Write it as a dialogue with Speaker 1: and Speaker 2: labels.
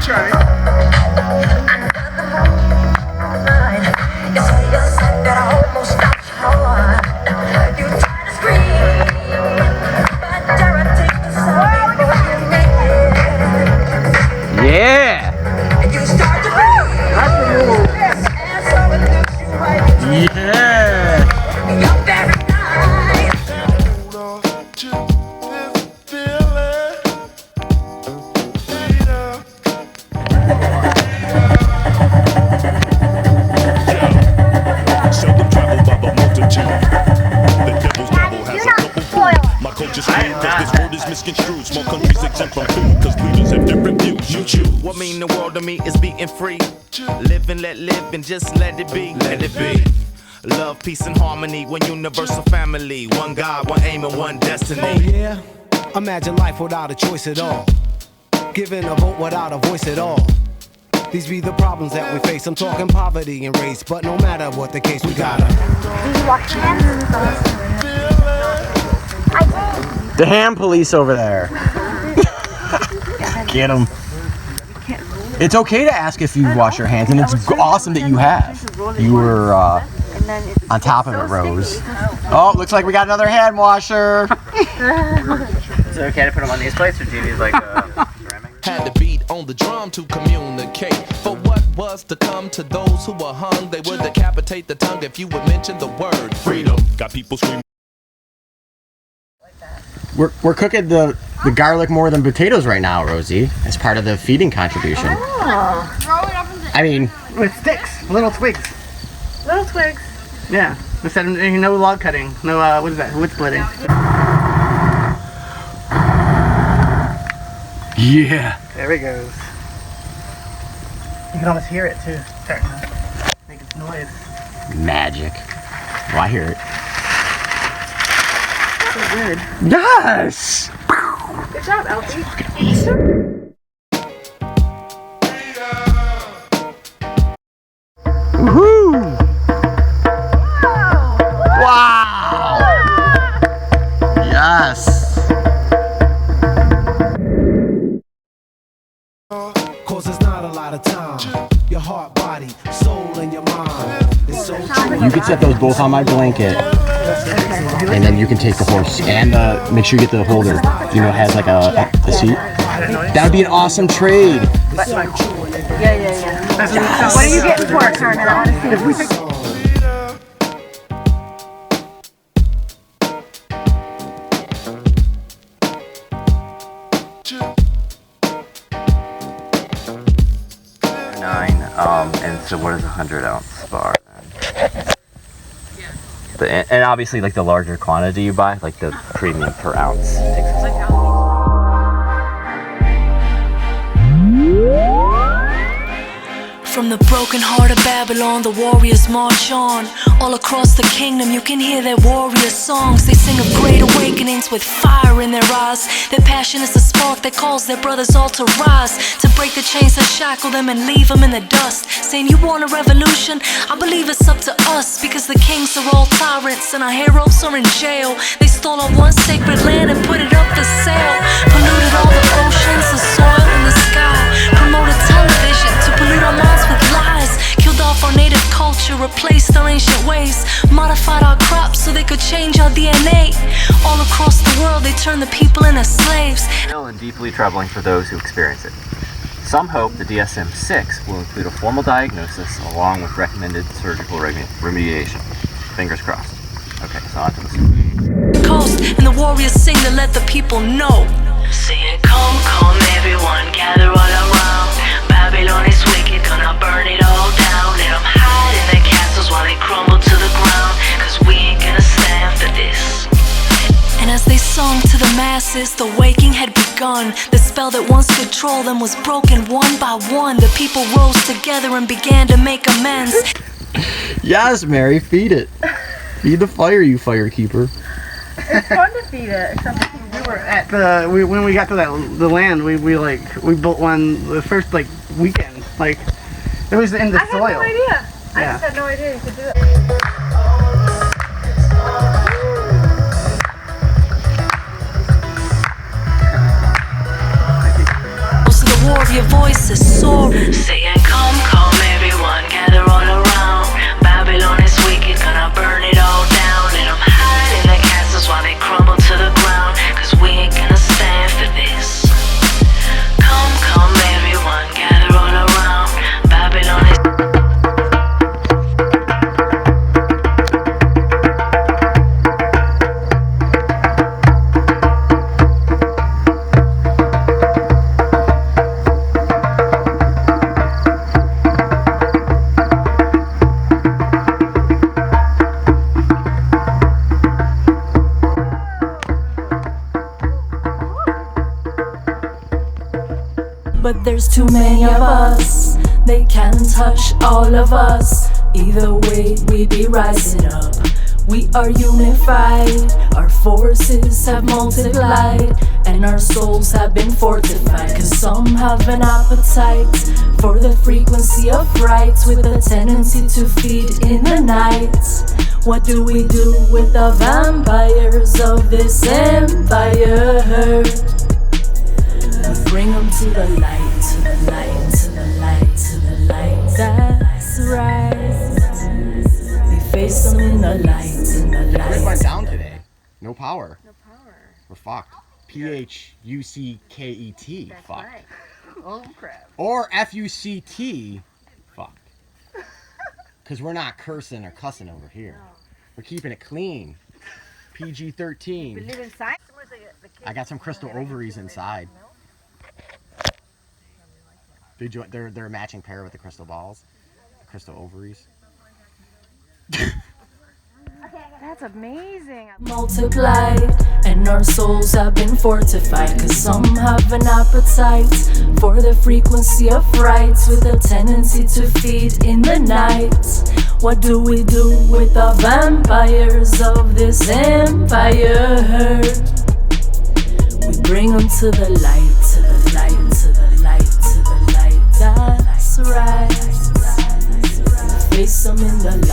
Speaker 1: Yeah!
Speaker 2: Misconstrued, small countries exempt from food, cause leaders have different views. You choose. What mean the world to me is being free. Live and let live and just let it be. Let it be. Love, peace, and harmony. One universal family. One God, one aim, and one destiny.
Speaker 3: Oh yeah? Imagine life without a choice at all. Giving a vote without a voice at all. These be the problems that we face. I'm talking poverty and race, but no matter what the case, we gotta.
Speaker 4: Did you wash your hands?
Speaker 1: The ham police over there. Get them. It's okay to ask if you wash your hands, and it's awesome that you have. You were on top of it, Rose. Oh, looks like we got another hand washer.
Speaker 5: Is it okay to put them on these plates, or do you need like ceramic?
Speaker 2: Had to beat on the drum to communicate. For what was to come to those who were hung, they would decapitate the tongue if you would mention the word freedom. Got people screaming.
Speaker 1: We're cooking the garlic more than potatoes right now, Rosie, as part of the feeding contribution.
Speaker 4: Oh.
Speaker 1: I mean,
Speaker 5: with sticks, little twigs.
Speaker 4: Little twigs.
Speaker 5: Yeah. Instead of no log cutting, no what is that? Wood splitting.
Speaker 1: yeah.
Speaker 5: There it goes. You can almost hear it too. Starting to make its noise.
Speaker 1: Magic. Well, I hear it.
Speaker 5: So good.
Speaker 1: Yes!
Speaker 4: Good job, Elfie.
Speaker 1: Woohoo! Wow! Yes!
Speaker 3: Cause there's not a lot of time. Your heart, body, soul, and your mind. It's so true.
Speaker 1: You can set those both on my blanket. And then you can take the horse and make sure you get the holder. You know, it has like a seat. That would be an awesome trade.
Speaker 4: Yeah. What are you getting for it, Carmen? I want to see.
Speaker 5: And so what is a 100-ounce bar? And obviously, like the larger quantity you buy, like the premium per ounce.
Speaker 6: From the broken heart of Babylon, the warriors march on. All across the kingdom, you can hear their warrior songs. They sing of great awakenings with fire in their eyes. Their passion is a spark that calls their brothers all to rise, to break the chains that shackle them and leave them in the dust. Saying, you want a revolution? I believe it's up to us, because the kings are all tyrants and our heroes are in jail. They stole our one sacred land and put it up for sale. Polluted all the oceans, the soil and the sky. Promoted television to pollute our minds with lies. Killed off our native culture, replaced our ancient ways. Modified our crops so they could change our DNA. All across the world they turned the people into slaves.
Speaker 5: Real and deeply troubling for those who experience it. Some hope the DSM-6 will include a formal diagnosis along with recommended surgical remediation. Fingers crossed. Okay, so on to this.
Speaker 6: Coast and the warriors sing to let the people know. Singing, come, come, everyone, gather all around. Babylon is wicked, gonna burn it all down. Let them hide in their castles while they crumble to the ground, cause we ain't gonna stand for this. And as they sung to the masses, the waking had begun. The spell that once controlled them was broken one by one. The people rose together and began to make amends.
Speaker 1: Yes, Mary, feed it. Feed the fire, you firekeeper.
Speaker 4: It's fun to feed it.
Speaker 5: We were at when we got to the land, we built one the first weekend. Like it was in the soil.
Speaker 4: I had no idea.
Speaker 5: Yeah.
Speaker 4: I just had no idea you could do it.
Speaker 6: So the warrior voice price is soaring. Saying, come, come, everyone, gather all around. Babylon is wicked, gonna burn it all down. And I'm hiding the castles while they crumble to the ground. Cause we ain't gonna stand for this. Come, come, everyone, gather all around. Babylon is but there's too many of us. They can't touch all of us. Either way, we be rising up. We are unified. Our forces have multiplied, and our souls have been fortified. Cause some have an appetite for the frequency of fright, with a tendency to feed in the night. What do we do with the vampires of this empire? Bring them to the light, to the light, to the light, to the light. That's right. We face them in the light, in the light.
Speaker 1: Grid went down today. No power.
Speaker 4: No power.
Speaker 1: We're fucked. P-H-U-C-K-E-T.
Speaker 4: That's
Speaker 1: Fucked.
Speaker 4: right. Oh crap.
Speaker 1: Or F-U-C-T. Fucked. Because we're not cursing or cussing over here.
Speaker 4: No.
Speaker 1: We're keeping it clean. PG-13.
Speaker 4: We live inside.
Speaker 1: I got some crystal ovaries inside. They're a matching pair with the crystal balls. The crystal ovaries.
Speaker 4: That's amazing.
Speaker 6: Multiplied, and our souls have been fortified. Cause some have an appetite for the frequency of fright, with a tendency to feed in the night. What do we do with the vampires of this empire? We bring them to the light, to the light, to the light, to the light. That's right. We face them in the light.